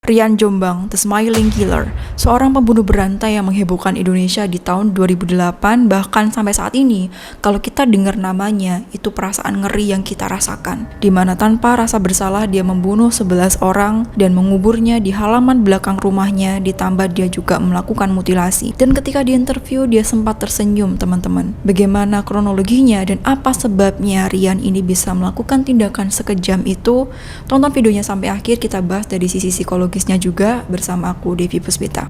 Rian Jombang, The Smiling Killer, seorang pembunuh berantai yang menghebohkan Indonesia di tahun 2008, bahkan sampai saat ini, kalau kita dengar namanya, itu perasaan ngeri yang kita rasakan. Dimana tanpa rasa bersalah dia membunuh 11 orang dan menguburnya di halaman belakang rumahnya, ditambah dia juga melakukan mutilasi. Dan ketika diinterview, dia sempat tersenyum, teman-teman. Bagaimana kronologinya dan apa sebabnya Rian ini bisa melakukan tindakan sekejam itu? Tonton videonya sampai akhir, kita bahas dari sisi psikologi juga bersama aku, Devi Puspita.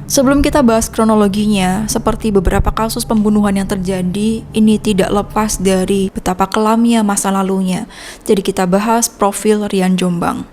Sebelum kita bahas kronologinya, seperti beberapa kasus pembunuhan yang terjadi, ini tidak lepas dari betapa kelamnya masa lalunya. Jadi kita bahas profil Rian Jombang.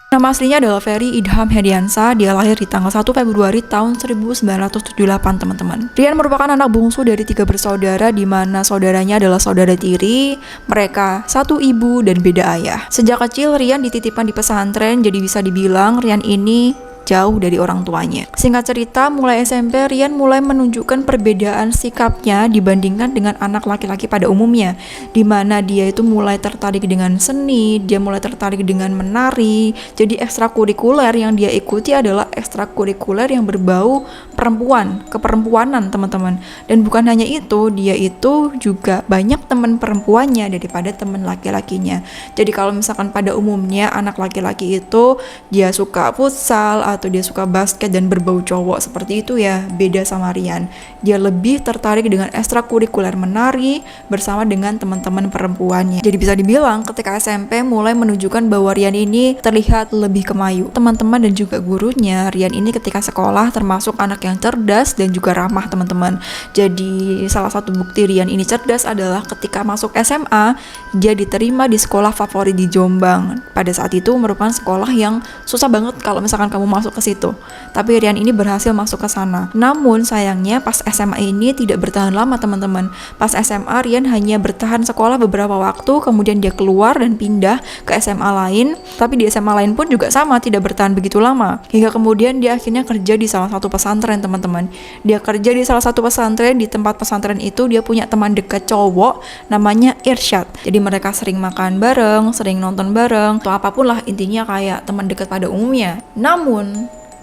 Nama aslinya adalah Ferry Idham Hediansa. Dia lahir di tanggal 1 Februari tahun 1978, teman-teman. Rian merupakan anak bungsu dari 3 bersaudara, di mana saudaranya adalah saudara tiri. Mereka satu ibu dan beda ayah. Sejak kecil Rian dititipkan di pesantren, jadi bisa dibilang Rian ini jauh dari orang tuanya. Singkat cerita, mulai SMP Rian mulai menunjukkan perbedaan sikapnya dibandingkan dengan anak laki-laki pada umumnya, di mana dia itu mulai tertarik dengan seni, dia mulai tertarik dengan menari. Jadi ekstrakurikuler yang dia ikuti adalah ekstrakurikuler yang berbau perempuan, keperempuanan, teman-teman. Dan bukan hanya itu, dia itu juga banyak teman perempuannya daripada teman laki-lakinya. Jadi kalau misalkan pada umumnya anak laki-laki itu dia suka futsal atau dia suka basket dan berbau cowok seperti itu ya, beda sama Rian. Dia lebih tertarik dengan ekstrakurikuler menari bersama dengan teman-teman perempuannya. Jadi bisa dibilang ketika SMP mulai menunjukkan bahwa Rian ini terlihat lebih kemayu. Teman-teman dan juga gurunya, Rian ini ketika sekolah termasuk anak yang cerdas dan juga ramah, teman-teman. Jadi salah satu bukti Rian ini cerdas adalah ketika masuk SMA, dia diterima di sekolah favorit di Jombang. Pada saat itu merupakan sekolah yang susah banget kalau misalkan kamu masuk ke situ. Tapi Rian ini berhasil masuk ke sana. Namun sayangnya pas SMA ini tidak bertahan lama, teman-teman. Pas SMA Rian hanya bertahan sekolah beberapa waktu, kemudian dia keluar dan pindah ke SMA lain. Tapi di SMA lain pun juga sama, tidak bertahan begitu lama. Hingga kemudian dia akhirnya kerja di salah satu pesantren, teman-teman. Dia kerja di salah satu pesantren, di tempat pesantren itu dia punya teman dekat cowok namanya Irsyad. Jadi mereka sering makan bareng, sering nonton bareng, atau apapun lah, intinya kayak teman dekat pada umumnya. Namun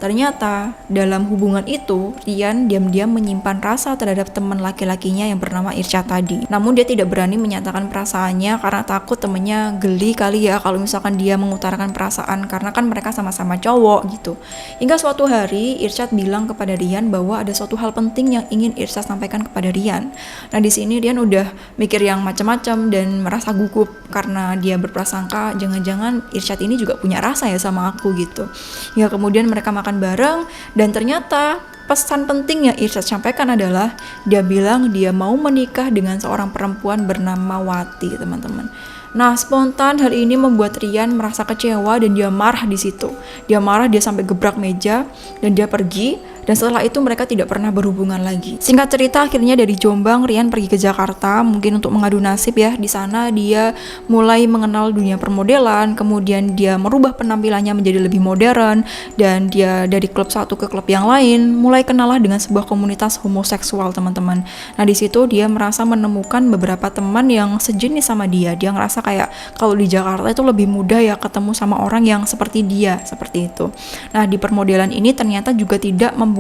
ternyata dalam hubungan itu Rian diam-diam menyimpan rasa terhadap teman laki-lakinya yang bernama Irsyad tadi. Namun dia tidak berani menyatakan perasaannya karena takut temennya geli kali ya kalau misalkan dia mengutarakan perasaan, karena kan mereka sama-sama cowok gitu. Hingga suatu hari Irsyad bilang kepada Rian bahwa ada suatu hal penting yang ingin Irsyad sampaikan kepada Rian. Nah di sini Rian udah mikir yang macam-macam dan merasa gugup karena dia berprasangka jangan-jangan Irsyad ini juga punya rasa ya sama aku gitu. Hingga kemudian mereka makan bareng, dan ternyata pesan penting yang Irsyad sampaikan adalah dia bilang dia mau menikah dengan seorang perempuan bernama Wati, teman-teman. Nah, spontan hal ini membuat Rian merasa kecewa dan dia marah di situ. Dia marah, dia sampai gebrak meja dan dia pergi. Dan setelah itu mereka tidak pernah berhubungan lagi. Singkat cerita, akhirnya dari Jombang Rian pergi ke Jakarta, mungkin untuk mengadu nasib ya. Di sana dia mulai mengenal dunia permodelan, kemudian dia merubah penampilannya menjadi lebih modern, dan dia dari klub satu ke klub yang lain, mulai kenal dengan sebuah komunitas homoseksual, teman-teman. Nah, di situ dia merasa menemukan beberapa teman yang sejenis sama dia. Dia ngerasa kayak kalau di Jakarta itu lebih mudah ya ketemu sama orang yang seperti dia, seperti itu. Nah, di permodelan ini ternyata juga tidak membuat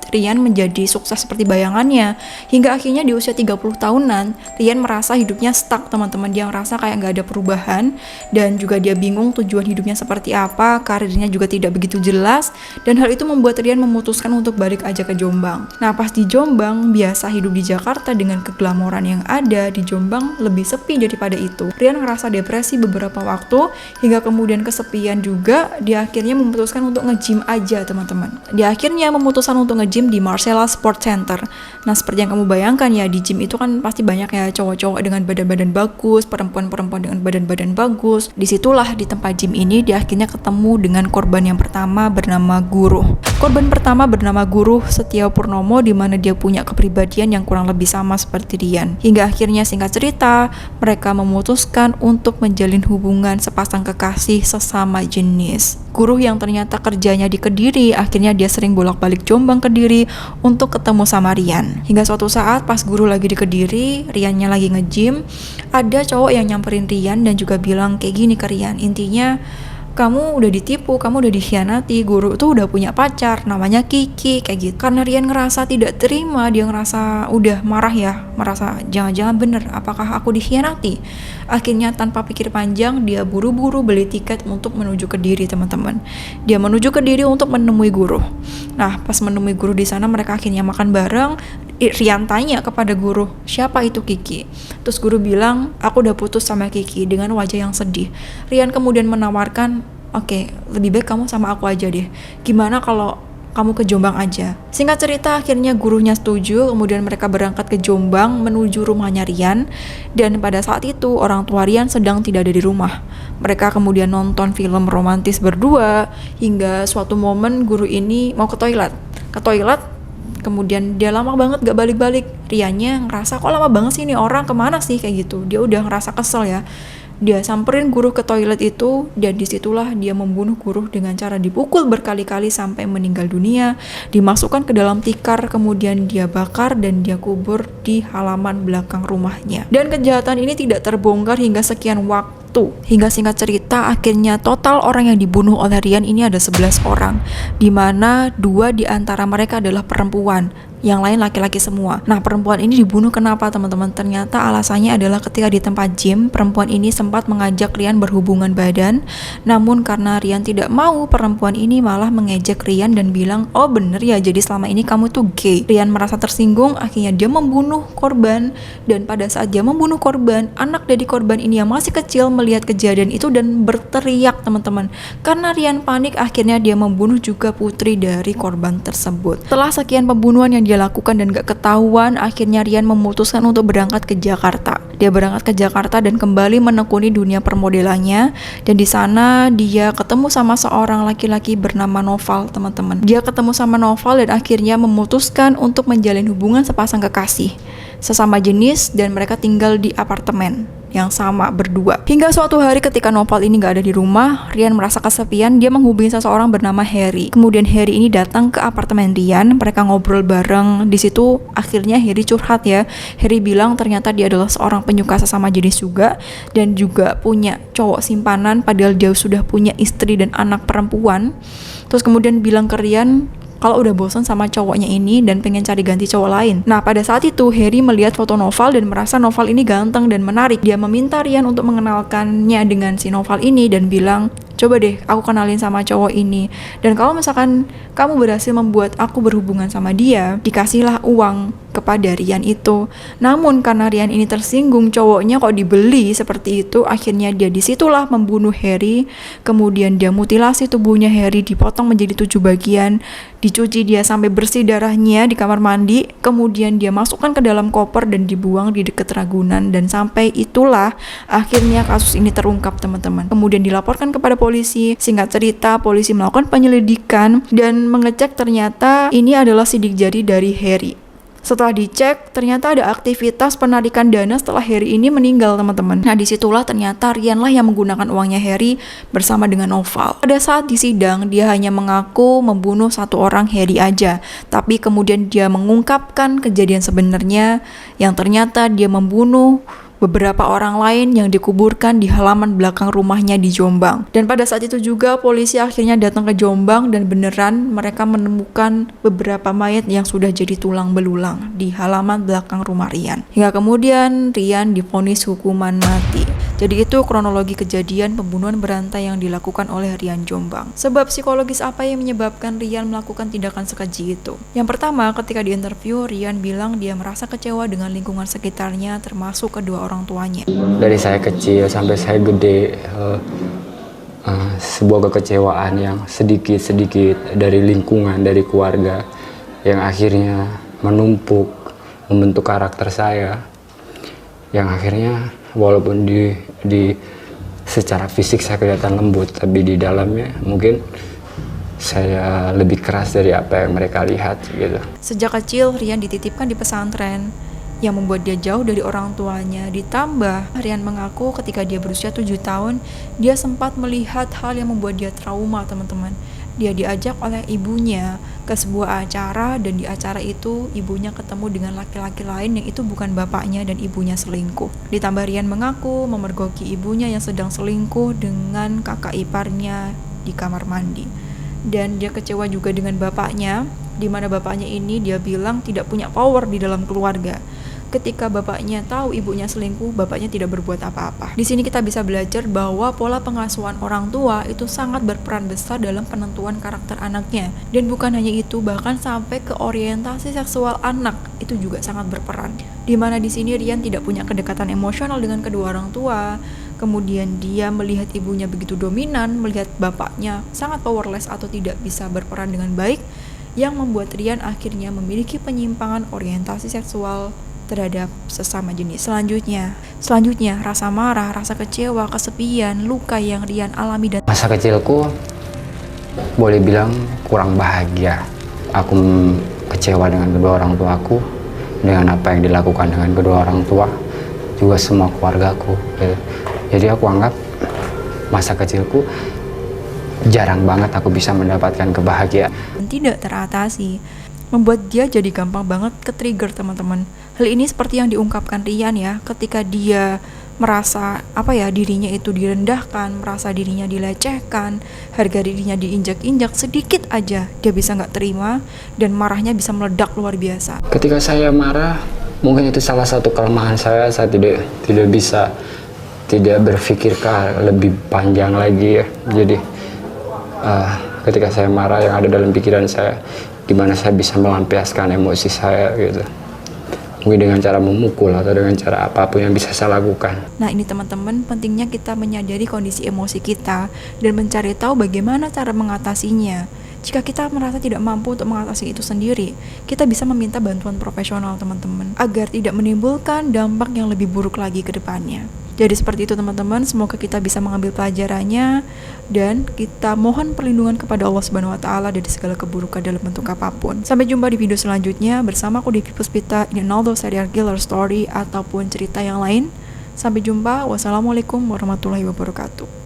Rian menjadi sukses seperti bayangannya. Hingga akhirnya di usia 30 tahunan, Rian merasa hidupnya stuck, teman-teman. Dia merasa kayak gak ada perubahan, dan juga dia bingung tujuan hidupnya seperti apa, karirnya juga tidak begitu jelas, dan hal itu membuat Rian memutuskan untuk balik aja ke Jombang. Nah, pas di Jombang, biasa hidup di Jakarta dengan keglamoran yang ada, di Jombang lebih sepi daripada itu. Rian ngerasa depresi beberapa waktu, hingga kemudian kesepian juga, dia akhirnya memutuskan untuk nge-gym aja, teman-teman. Dia akhirnya memutuskan untuk nge-gym di Marcella Sport Center. Nah, seperti yang kamu bayangkan ya, di gym itu kan pasti banyak ya cowok-cowok dengan badan-badan bagus, perempuan-perempuan dengan badan-badan bagus. Disitulah di tempat gym ini dia akhirnya ketemu dengan korban yang pertama bernama Guruh. Korban pertama bernama Guruh Setia Purnomo, di mana dia punya kepribadian yang kurang lebih sama seperti Rian. Hingga akhirnya singkat cerita, mereka memutuskan untuk menjalin hubungan sepasang kekasih sesama jenis. Guruh yang ternyata kerjanya di Kediri, akhirnya dia sering bolak-balik Jombang Kediri Kediri untuk ketemu sama Rian. Hingga suatu saat pas guru lagi di Kediri, Riannya lagi nge-gym, ada cowok yang nyamperin Rian dan juga bilang kayak gini ke Rian, intinya kamu udah ditipu, kamu udah dikhianati, guru tuh udah punya pacar, namanya Kiki, kayak gitu. Karena Rian ngerasa tidak terima, dia ngerasa udah marah ya, merasa jangan-jangan bener, apakah aku dikhianati? Akhirnya tanpa pikir panjang, dia buru-buru beli tiket untuk menuju Kediri, teman-teman. Dia menuju Kediri untuk menemui guru. Nah, pas menemui guru di sana, mereka akhirnya makan bareng. Rian tanya kepada guru, siapa itu Kiki? Terus guru bilang, aku udah putus sama Kiki, dengan wajah yang sedih. Rian kemudian menawarkan, oke, lebih baik kamu sama aku aja deh. Gimana kalau kamu ke Jombang aja? Singkat cerita, akhirnya gurunya setuju, kemudian mereka berangkat ke Jombang menuju rumahnya Rian. Dan pada saat itu, orang tua Rian sedang tidak ada di rumah. Mereka kemudian nonton film romantis berdua, hingga suatu momen guru ini mau ke toilet. Kemudian dia lama banget gak balik-balik. Riannya ngerasa kok lama banget sih ini orang, kemana sih, kayak gitu. Dia udah ngerasa kesel ya. Dia samperin guru ke toilet itu, dan disitulah dia membunuh guru dengan cara dipukul berkali-kali sampai meninggal dunia, dimasukkan ke dalam tikar, kemudian dia bakar dan dia kubur di halaman belakang rumahnya. Dan kejahatan ini tidak terbongkar hingga sekian waktu. Hingga singkat cerita, akhirnya total orang yang dibunuh oleh Rian ini ada 11 orang, dimana 2 di antara mereka adalah perempuan, yang lain laki-laki semua. Nah, perempuan ini dibunuh kenapa, teman-teman? Ternyata alasannya adalah ketika di tempat gym, perempuan ini sempat mengajak Rian berhubungan badan, namun karena Rian tidak mau, perempuan ini malah mengejek Rian dan bilang, oh bener ya, jadi selama ini kamu tuh gay. Rian merasa tersinggung, akhirnya dia membunuh korban, dan pada saat dia membunuh korban, anak dari korban ini yang masih kecil melihat kejadian itu dan berteriak, teman-teman. Karena Rian panik, akhirnya dia membunuh juga putri dari korban tersebut. Setelah sekian pembunuhan yang dia lakukan dan gak ketahuan, akhirnya Rian memutuskan untuk berangkat ke Jakarta. Dia berangkat ke Jakarta dan kembali menekuni dunia permodelannya, dan di sana dia ketemu sama seorang laki-laki bernama Noval, teman-teman. Dia ketemu sama Noval dan akhirnya memutuskan untuk menjalin hubungan sepasang kekasih sesama jenis, dan mereka tinggal di apartemen yang sama berdua. Hingga suatu hari ketika Noval ini gak ada di rumah, Rian merasa kesepian, dia menghubungi seseorang bernama Harry. Kemudian Harry ini datang ke apartemen Rian, mereka ngobrol bareng. Di situ akhirnya Harry curhat ya. Harry bilang ternyata dia adalah seorang penyuka sesama jenis juga, dan juga punya cowok simpanan padahal dia sudah punya istri dan anak perempuan. Terus kemudian bilang ke Rian kalau udah bosan sama cowoknya ini dan pengen cari ganti cowok lain. Nah, pada saat itu Harry melihat foto Noval dan merasa Noval ini ganteng dan menarik. Dia meminta Rian untuk mengenalkannya dengan si Noval ini dan bilang, coba deh aku kenalin sama cowok ini, dan kalau misalkan kamu berhasil membuat aku berhubungan sama dia, dikasihlah uang kepada Rian itu. Namun karena Rian ini tersinggung cowoknya kok dibeli seperti itu, akhirnya dia disitulah membunuh Harry. Kemudian dia mutilasi tubuhnya Harry, dipotong menjadi 7 bagian, dicuci dia sampai bersih darahnya di kamar mandi, kemudian dia masukkan ke dalam koper dan dibuang di dekat Ragunan. Dan sampai itulah akhirnya kasus ini terungkap, teman-teman. Kemudian dilaporkan kepada polisi. Singkat cerita, polisi melakukan penyelidikan dan mengecek ternyata ini adalah sidik jari dari Harry. Setelah dicek, ternyata ada aktivitas penarikan dana setelah Harry ini meninggal, teman-teman. Nah, disitulah ternyata Rian lah yang menggunakan uangnya Harry bersama dengan Noval. Pada saat di sidang, dia hanya mengaku membunuh 1 orang, Harry aja. Tapi kemudian dia mengungkapkan kejadian sebenarnya yang ternyata dia membunuh beberapa orang lain yang dikuburkan di halaman belakang rumahnya di Jombang. Dan pada saat itu juga polisi akhirnya datang ke Jombang dan beneran mereka menemukan beberapa mayat yang sudah jadi tulang belulang di halaman belakang rumah Rian. Hingga kemudian Rian divonis hukuman mati. Jadi itu kronologi kejadian pembunuhan berantai yang dilakukan oleh Rian Jombang. Sebab psikologis apa yang menyebabkan Rian melakukan tindakan sekeji itu? Yang pertama, ketika diinterview, Rian bilang dia merasa kecewa dengan lingkungan sekitarnya, termasuk kedua orang tuanya. Dari saya kecil sampai saya gede, sebuah kekecewaan yang sedikit-sedikit dari lingkungan, dari keluarga, yang akhirnya menumpuk, membentuk karakter saya, yang akhirnya walaupun di secara fisik saya kelihatan lembut, tapi di dalamnya mungkin saya lebih keras dari apa yang mereka lihat gitu. Sejak kecil Rian dititipkan di pesantren yang membuat dia jauh dari orang tuanya. Ditambah Rian mengaku ketika dia berusia 7 tahun dia sempat melihat hal yang membuat dia trauma, teman-teman. dia diajak oleh ibunya ke sebuah acara, dan di acara itu ibunya ketemu dengan laki-laki lain yang itu bukan bapaknya dan ibunya selingkuh. Ditambah Rian mengaku memergoki ibunya yang sedang selingkuh dengan kakak iparnya di kamar mandi. Dan dia kecewa juga dengan bapaknya, di mana bapaknya ini dia bilang tidak punya power di dalam keluarga. Ketika bapaknya tahu ibunya selingkuh, bapaknya tidak berbuat apa-apa. Di sini kita bisa belajar bahwa pola pengasuhan orang tua itu sangat berperan besar dalam penentuan karakter anaknya. Dan bukan hanya itu, bahkan sampai ke orientasi seksual anak itu juga sangat berperan. Di mana di sini Rian tidak punya kedekatan emosional dengan kedua orang tua. Kemudian dia melihat ibunya begitu dominan, melihat bapaknya sangat powerless atau tidak bisa berperan dengan baik, yang membuat Rian akhirnya memiliki penyimpangan orientasi seksual terhadap sesama jenis. Selanjutnya, rasa marah, rasa kecewa, kesepian, luka yang Rian alami dan Masa kecilku boleh bilang kurang bahagia. Aku kecewa dengan kedua orang tuaku, dengan apa yang dilakukan dengan kedua orang tua, juga semua keluargaku. Jadi aku anggap masa kecilku jarang banget aku bisa mendapatkan kebahagiaan. tidak teratasi, membuat dia jadi gampang banget ke-trigger, teman-teman. Hal ini seperti yang diungkapkan Rian ya, ketika dia merasa dirinya itu direndahkan, merasa dirinya dilecehkan, harga dirinya diinjak-injak, sedikit aja dia bisa nggak terima dan marahnya bisa meledak luar biasa. Ketika saya marah, mungkin itu salah satu kelemahan saya tidak bisa berpikir lebih panjang lagi ya. Jadi ketika saya marah, yang ada dalam pikiran saya gimana saya bisa melampiaskan emosi saya gitu. Mungkin dengan cara memukul atau dengan cara apapun yang bisa saya lakukan. Nah ini teman-teman, pentingnya kita menyadari kondisi emosi kita dan mencari tahu bagaimana cara mengatasinya. Jika kita merasa tidak mampu untuk mengatasi itu sendiri, kita bisa meminta bantuan profesional, teman-teman, agar tidak menimbulkan dampak yang lebih buruk lagi ke depannya. Jadi seperti itu teman-teman, semoga kita bisa mengambil pelajarannya dan kita mohon perlindungan kepada Allah Subhanahu wa taala dari segala keburukan dalam bentuk apapun. Sampai jumpa di video selanjutnya bersama aku Devi Puspita in another serial killer story ataupun cerita yang lain. Sampai jumpa. Wassalamualaikum warahmatullahi wabarakatuh.